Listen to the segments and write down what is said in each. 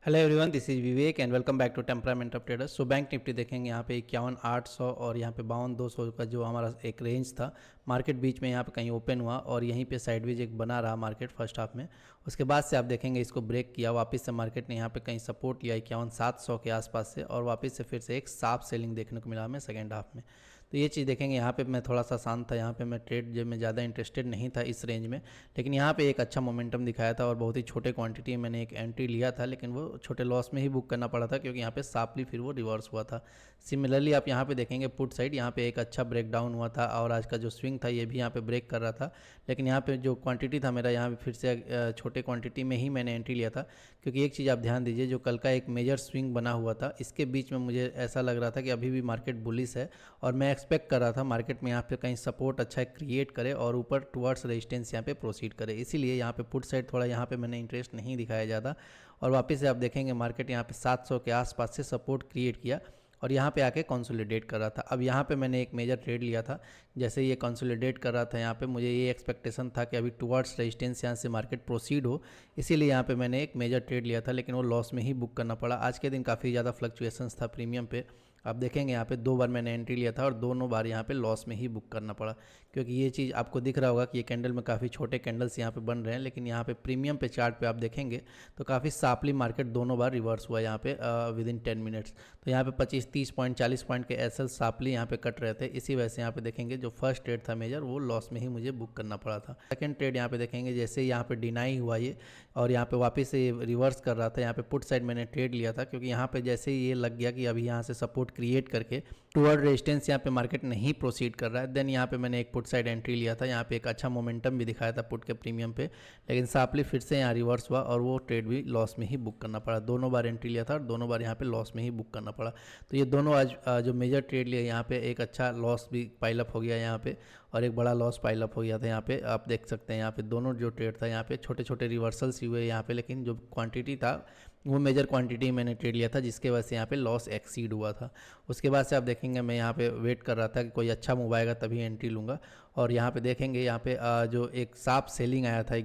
Hello everyone, this is Vivek and welcome back to temperament of traders. So bank Nifty देखेंगे यहाँ पे 51,800 और यहाँ पे 52,200 का जो हमारा एक रेंज था। मार्केट बीच में यहाँ पे कहीं ओपन हुआ और यहीं पे साइडवेज एक बना रहा मार्केट फर्स्ट हाफ में। उसके बाद से आप देखेंगे इसको ब्रेक किया, वापस से मार्केट ने यहाँ पे कहीं सपोर्ट लिया 51,700 के आसपास से और वापस से फिर से एक साफ सेलिंग देखने को मिला हमें सेकेंड हाफ में। तो ये चीज़ देखेंगे यहाँ पे मैं थोड़ा सा शांत था, यहाँ पे मैं ट्रेड जो में ज़्यादा इंटरेस्टेड नहीं था इस रेंज में, लेकिन यहाँ पे एक अच्छा मोमेंटम दिखाया था और बहुत ही छोटे क्वांटिटी में मैंने एक एंट्री लिया था, लेकिन वो छोटे लॉस में ही बुक करना पड़ा था क्योंकि यहाँ पे शार्पली फिर वो रिवर्स हुआ था। सिमिलरली आप यहाँ पे देखेंगे पुट साइड, यहाँ पे एक अच्छा ब्रेक डाउन हुआ था और आज का जो स्विंग था ये भी यहाँ पे ब्रेक कर रहा था, लेकिन यहाँ पे जो क्वांटिटी था मेरा यहाँ पे फिर से छोटे क्वांटिटी में ही मैंने एंट्री लिया था। क्योंकि एक चीज़ आप ध्यान दीजिए, जो कल का एक मेजर स्विंग बना हुआ था इसके बीच में मुझे ऐसा लग रहा था कि अभी भी मार्केट बुलिश है और मैं एक्सपेक्ट कर रहा था मार्केट में यहाँ पे कहीं सपोर्ट अच्छा क्रिएट करे और ऊपर टुवर्ड्स रेजिस्टेंस यहाँ पे प्रोसीड करे। इसीलिए यहाँ पे पुट साइड थोड़ा यहाँ पे मैंने इंटरेस्ट नहीं दिखाया ज़्यादा और वापस से आप देखेंगे मार्केट यहाँ पे 700 के आसपास से सपोर्ट क्रिएट किया और यहाँ पे आके कंसोलिडेट कर रहा था। अब यहाँ पे मैंने एक मेजर ट्रेड लिया था, जैसे ये कंसोलिडेट कर रहा था यहाँ पे मुझे ये एक्सपेक्टेशन था कि अभी टुवर्ड्स रेजिस्टेंस यहाँ से मार्केट प्रोसीड हो, इसीलिए यहाँ पे मैंने एक मेजर ट्रेड लिया था, लेकिन वो लॉस में ही बुक करना पड़ा। आज के दिन काफ़ी ज़्यादा फ्लक्चुएशंस था प्रीमियम पे। आप देखेंगे यहाँ पे 2 बार मैंने एंट्री लिया था और दोनों बार यहाँ पे लॉस में ही बुक करना पड़ा, क्योंकि ये चीज़ आपको दिख रहा होगा कि ये कैंडल में काफ़ी छोटे कैंडल्स यहाँ पे बन रहे हैं, लेकिन यहाँ पे प्रीमियम पे चार्ट पे आप देखेंगे तो काफ़ी शार्पली मार्केट दोनों बार रिवर्स हुआ यहाँ पे विद इन 10 मिनट्स। तो यहाँ पे 25, 30 पॉइंट, 40 पॉइंट के एसएल शार्पली यहाँ पे कट रहे थे। इसी वजह से यहाँ पे देखेंगे जो फर्स्ट ट्रेड था मेजर वो लॉस में ही मुझे बुक करना पड़ा था। सेकंड ट्रेड यहाँ पे देखेंगे जैसे यहाँ पे डिनाई हुआ ये और यहाँ पे वापस से रिवर्स कर रहा था, यहाँ पे पुट साइड मैंने ट्रेड लिया था क्योंकि यहाँ पे जैसे ही ये लग गया कि अभी यहाँ से सपोर्ट क्रिएट करके टुवर्ड रेजिस्टेंस यहाँ पे मार्केट नहीं प्रोसीड कर रहा है, देन यहाँ पे मैंने एक पुट साइड एंट्री लिया था। यहाँ पे एक अच्छा मोमेंटम भी दिखाया था पुट के प्रीमियम पे, लेकिन शार्पली फिर से यहाँ रिवर्स हुआ और वो ट्रेड भी लॉस में ही बुक करना पड़ा। दोनों बार एंट्री लिया था और दोनों बार यहाँ पे लॉस में ही बुक करना पड़ा। तो ये दोनों आज जो मेजर ट्रेड लिया यहाँ पे एक अच्छा लॉस भी पाइलअप हो गया यहाँ पे और एक बड़ा लॉस पाइलअप हो गया था यहाँ पे। आप देख सकते हैं यहाँ पे दोनों जो ट्रेड था यहाँ पे छोटे छोटे रिवर्सल्स ही हुए यहाँ पे, लेकिन जो क्वांटिटी था वो मेजर क्वांटिटी मैंने ट्रेड लिया था जिसके वजह से यहाँ पे लॉस एक्सीड हुआ था। उसके बाद से आप देखेंगे मैं यहाँ पे वेट कर रहा था कि कोई अच्छा मूव आएगा तभी एंट्री लूँगा और यहाँ पे देखेंगे यहाँ पे जो एक साफ सेलिंग आया था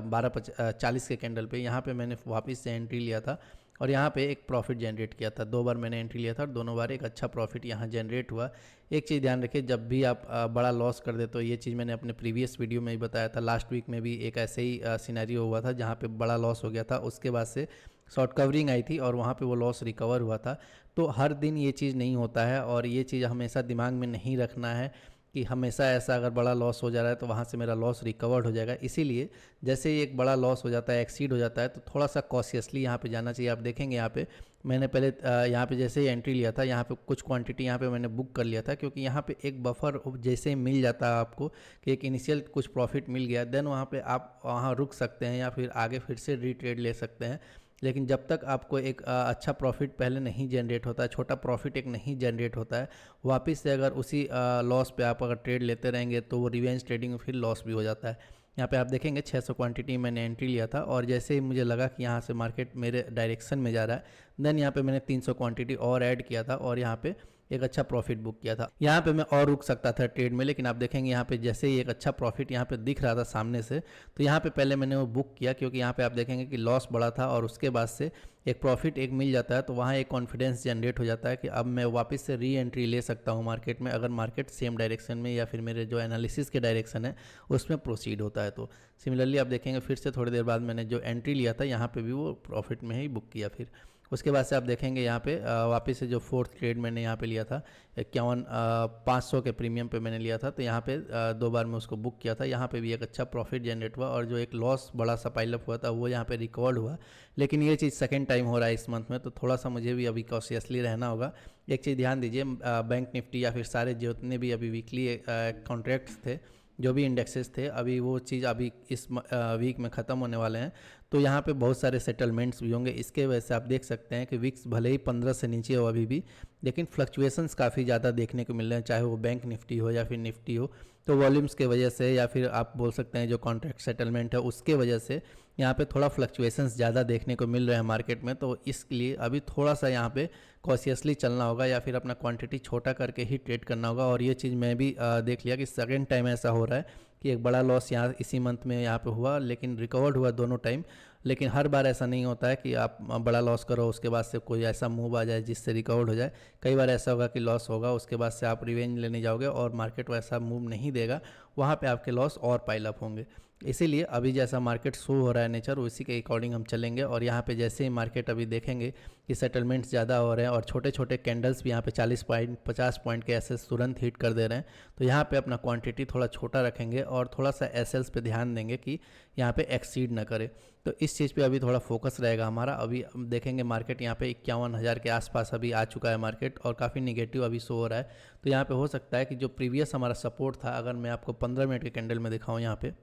12:40 के कैंडल पे, यहाँ पे मैंने वापस से एंट्री लिया था और यहाँ पे एक प्रॉफिट जनरेट किया था। 2 बार मैंने एंट्री लिया था और दोनों बार एक अच्छा प्रॉफिट यहाँ जनरेट हुआ। एक चीज़ ध्यान रखिए, जब भी आप बड़ा लॉस कर दे, तो ये चीज़ मैंने अपने प्रीवियस वीडियो में ही बताया था, लास्ट वीक में भी एक ऐसे ही सिनेरियो हुआ था जहाँ पे बड़ा लॉस हो गया था, उसके बाद से शॉर्ट कवरिंग आई थी और वहाँ पे वो लॉस रिकवर हुआ था। तो हर दिन ये चीज़ नहीं होता है और ये चीज़ हमेशा दिमाग में नहीं रखना है कि हमेशा ऐसा अगर बड़ा लॉस हो जा रहा है तो वहाँ से मेरा लॉस रिकवर्ड हो जाएगा। इसीलिए जैसे ही एक बड़ा लॉस हो जाता है, एक्सीड हो जाता है, तो थोड़ा सा कॉशियसली यहाँ पे जाना चाहिए। आप देखेंगे यहाँ पे मैंने पहले यहाँ पे जैसे ही एंट्री लिया था, यहाँ पे कुछ क्वांटिटी यहाँ पे मैंने बुक कर लिया था, क्योंकि यहाँ पे एक बफर जैसे ही मिल जाता है आपको कि एक इनिशियल कुछ प्रॉफिट मिल गया, देन वहाँ पे आप वहाँ रुक सकते हैं या फिर आगे फिर से रीट्रेड ले सकते हैं। लेकिन जब तक आपको एक अच्छा प्रॉफिट पहले नहीं जनरेट होता है, छोटा प्रॉफिट एक नहीं जनरेट होता है, वापस से अगर उसी लॉस पे आप अगर ट्रेड लेते रहेंगे तो वो रिवेंज ट्रेडिंग में फिर लॉस भी हो जाता है। यहाँ पे आप देखेंगे 600 क्वांटिटी मैंने एंट्री लिया था और जैसे ही मुझे लगा कि यहाँ से मार्केट मेरे डायरेक्शन में जा रहा है, देन यहाँ पे मैंने 300 क्वांटिटी और ऐड किया था और यहाँ पे एक अच्छा प्रॉफिट बुक किया था। यहाँ पे मैं और रुक सकता था ट्रेड में, लेकिन आप देखेंगे यहाँ पे जैसे ही एक अच्छा प्रॉफिट यहाँ पे दिख रहा था सामने से, तो यहाँ पे पहले मैंने वो बुक किया, क्योंकि यहाँ पे आप देखेंगे कि लॉस बड़ा था और उसके बाद से एक प्रॉफिट एक मिल जाता है तो वहाँ एक कॉन्फिडेंस जनरेट हो जाता है कि अब मैं वापस से री एंट्री ले सकता हूँ मार्केट में, अगर मार्केट सेम डायरेक्शन में या फिर मेरे जो एनालिसिस के डायरेक्शन है उसमें प्रोसीड होता है। तो सिमिलरली आप देखेंगे फिर से थोड़ी देर बाद मैंने जो एंट्री लिया था यहाँ पे भी वो प्रॉफिट में ही बुक किया। फिर उसके बाद से आप देखेंगे यहाँ पे वापस से जो फोर्थ ट्रेड मैंने यहाँ पे लिया था 51,500 के प्रीमियम पे मैंने लिया था, तो यहाँ पे 2 बार मैं उसको बुक किया था। यहाँ पे भी एक अच्छा प्रॉफिट जनरेट हुआ और जो एक लॉस बड़ा सा पाइलअप हुआ था वो यहाँ पे रिकवर्ड हुआ। लेकिन ये चीज़ सेकेंड टाइम हो रहा है इस मंथ में, तो थोड़ा सा मुझे भी अभी कॉशियसली रहना होगा। एक चीज़ ध्यान दीजिए, बैंक निफ्टी या फिर सारे जितने भी अभी वीकली कॉन्ट्रैक्ट्स थे, जो भी इंडेक्सेस थे, अभी वो चीज़ अभी इस वीक में ख़त्म होने वाले हैं, तो यहाँ पे बहुत सारे सेटलमेंट्स भी होंगे। इसके वजह से आप देख सकते हैं कि विक्स भले ही 15 से नीचे हो अभी भी, लेकिन फ्लक्चुएशंस काफ़ी ज़्यादा देखने को मिल रहे हैं, चाहे वो बैंक निफ्टी हो या फिर निफ्टी हो। तो वॉल्यूम्स के वजह से या फिर आप बोल सकते हैं जो कॉन्ट्रैक्ट सेटलमेंट है उसके वजह से यहाँ पे थोड़ा फ्लक्चुएशंस ज़्यादा देखने को मिल रहे हैं मार्केट में। तो इसलिए अभी थोड़ा सा यहाँ पे कॉशियसली चलना होगा या फिर अपना क्वांटिटी छोटा करके ही ट्रेड करना होगा। और ये चीज़ मैं भी देख लिया कि सेकेंड टाइम ऐसा हो रहा है कि एक बड़ा लॉस यहाँ इसी मंथ में यहाँ पे हुआ, लेकिन रिकवर्ड हुआ दोनों टाइम। लेकिन हर बार ऐसा नहीं होता है कि आप बड़ा लॉस करो उसके बाद से कोई ऐसा मूव आ जाए जिससे रिकवर्ड हो जाए। कई बार ऐसा होगा कि लॉस होगा, उसके बाद से आप रिवेंज लेने जाओगे और मार्केट वैसा मूव नहीं देगा, वहाँ पे आपके लॉस और पाइल अप होंगे। इसीलिए अभी जैसा मार्केट शो हो रहा है नेचर, उसी के अकॉर्डिंग हम चलेंगे। और यहाँ पे जैसे ही मार्केट अभी देखेंगे कि सेटलमेंट्स ज़्यादा हो रहे हैं और छोटे छोटे कैंडल्स भी यहाँ पे 40 पॉइंट 50 पॉइंट के एसेस तुरंत हिट कर दे रहे हैं, तो यहाँ पे अपना क्वांटिटी थोड़ा छोटा रखेंगे और थोड़ा सा एसएल्स पे ध्यान देंगे कि यहाँ पे एक्सीड ना करे। तो इस चीज़ पे अभी थोड़ा फोकस रहेगा हमारा। अभी देखेंगे मार्केट यहाँ पे 51,000 के आसपास अभी आ चुका है मार्केट और काफ़ी निगेटिव अभी शो हो रहा है। तो यहाँ पे हो सकता है कि जो प्रीवियस हमारा सपोर्ट था, अगर मैं आपको 15 मिनट के कैंडल में दिखाऊँ यहाँ पे,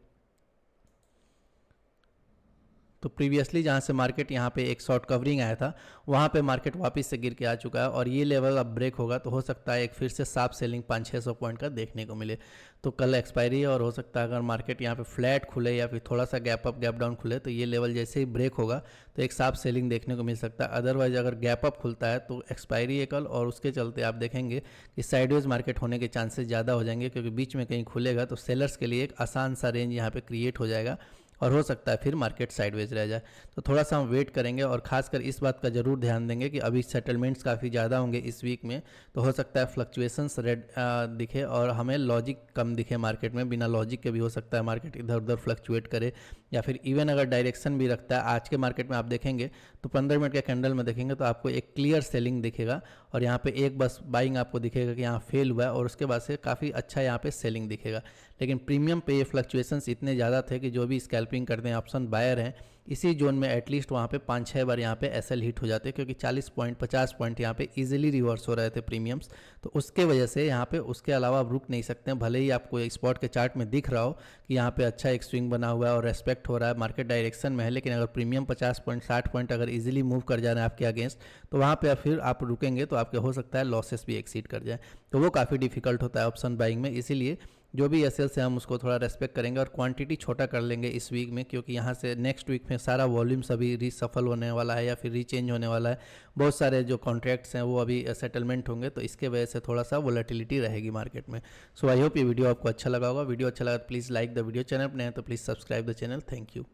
तो प्रीवियसली जहाँ से मार्केट यहाँ पे एक शॉर्ट कवरिंग आया था, वहाँ पे मार्केट वापस से गिर के आ चुका है और ये लेवल अब ब्रेक होगा तो हो सकता है एक फिर से साफ सेलिंग 500-600 पॉइंट का देखने को मिले। तो कल एक्सपायरी है और हो सकता है अगर मार्केट यहाँ पे फ्लैट खुले या फिर थोड़ा सा गैप अप गैप डाउन खुले तो ये लेवल जैसे ही ब्रेक होगा तो एक साफ सेलिंग देखने को मिल सकता है। अदरवाइज अगर गैप अप खुलता है तो एक्सपायरी है कल, और उसके चलते आप देखेंगे कि साइडवेज मार्केट होने के चांसेस ज़्यादा हो जाएंगे, क्योंकि बीच में कहीं खुलेगा तो सेलर्स के लिए एक आसान सा रेंज यहाँ पे क्रिएट हो जाएगा और हो सकता है फिर मार्केट साइडवेज रह जाए। तो थोड़ा सा हम वेट करेंगे और खासकर इस बात का जरूर ध्यान देंगे कि अभी सेटलमेंट्स काफ़ी ज़्यादा होंगे इस वीक में, तो हो सकता है फ्लक्चुएशंस रेड दिखे और हमें लॉजिक कम दिखे मार्केट में। बिना लॉजिक के भी हो सकता है मार्केट इधर उधर फ्लक्चुएट करे, या फिर इवन अगर डायरेक्शन भी रखता है। आज के मार्केट में आप देखेंगे तो 15 मिनट के कैंडल में देखेंगे तो आपको एक क्लियर सेलिंग दिखेगा और यहाँ पे एक बस बाइंग आपको दिखेगा कि यहाँ फेल हुआ है और उसके बाद से काफ़ी अच्छा यहाँ पे सेलिंग दिखेगा। लेकिन प्रीमियम पे ये फ्लक्चुएशंस इतने ज़्यादा थे कि जो भी स्कैल्पिंग करते हैं ऑप्शन बायर हैं इसी जोन में एटलीस्ट वहाँ पे 5-6 बार यहाँ पे एसएल हिट हो जाते हैं, क्योंकि 40 पॉइंट 50 पॉइंट यहाँ पे इजीली रिवर्स हो रहे थे प्रीमियम्स। तो उसके वजह से यहाँ पे उसके अलावा आप रुक नहीं सकते हैं, भले ही आपको एक स्पॉट के चार्ट में दिख रहा हो कि यहाँ पे अच्छा एक स्विंग बना हुआ है और रेस्पेक्ट हो रहा है, मार्केट डायरेक्शन में है, लेकिन अगर प्रीमियम 50 पॉइंट 60 पॉइंट अगर इजीली मूव कर जा रहे हैं आपके अगेंस्ट तो वहाँ पर फिर आप रुकेंगे तो आपके हो सकता है लॉसेस भी एक्सीड कर जाए। तो वो काफ़ी डिफिकल्ट होता है ऑप्शन बाइंग में। इसीलिए जो भी एसएल से हम उसको थोड़ा रेस्पेक्ट करेंगे और क्वांटिटी छोटा कर लेंगे इस वीक में, क्योंकि यहाँ से नेक्स्ट वीक में सारा वॉल्यूम्स अभी रीसफल होने वाला है या फिर रीचेंज होने वाला है। बहुत सारे जो कॉन्ट्रैक्ट्स हैं वो अभी सेटलमेंट होंगे, तो इसके वजह से थोड़ा सा वोलेटिलिटी रहेगी मार्केट में। सो आई होप ये वीडियो आपको अच्छा लगा होगा। वीडियो अच्छा लगा तो please like the video, channel पर नए हैं तो please subscribe the channel. Thank you.